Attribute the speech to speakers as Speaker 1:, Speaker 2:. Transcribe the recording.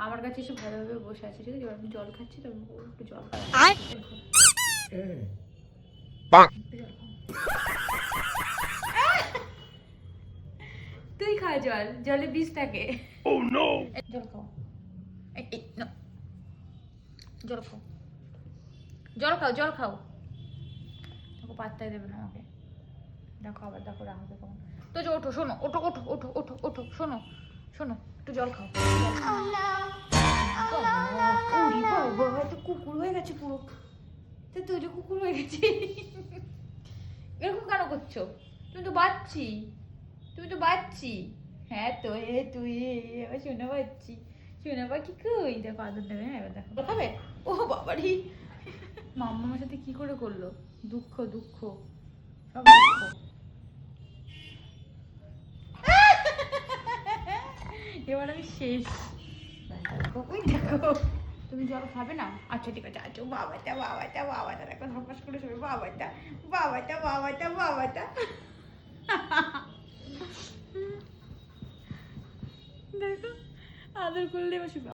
Speaker 1: আমার কাছে এসে ভালোভাবে বসে আছে, ঠিক আছে? আমি জল খাচ্ছি তো, একটু জল তুই খা জল, জলে বিষ থাকে। জল খাও, জল খাও, জল খাও, জল খাও। দেখো পাত্তাই দেবে না আমাকে। দেখো আবার, দেখো রাখবে কখন। তো যে ওঠো, শোনো, ওঠো ওঠো ওঠো ওঠো ওঠো, শোনো শোনো, একটু জল খাও। বাবা, তো কুকুর হয়ে গেছে পুরো। তো তুই যে কুকুর হয়ে গেছি, এরকম কেন করছো? তুমি তো বাচ্চি, তুমি তো বাচ্চি। হ্যাঁ তো তুই এবার শোনা পাচ্ছি, শোনা পাখি কই? দেখো আদর দেবে। হ্যাঁ এবার দেখো খাবে। ও বাবারি, মাম্মার সাথে কি করে করলো? দুঃখ দুঃখ, সব দুঃখ। এবার আমি শেষ। ওই দেখো, তুমি জল খাবে না? আচ্ছা ঠিক আছে, আচ্ছা বাবাটা বাবাটা বাবাটা, দেখো ধপাস করে শোবে। বাবাটা বাবাটা বাবাটা বাবাটা, দেখো আদর করলে এবার শুবে।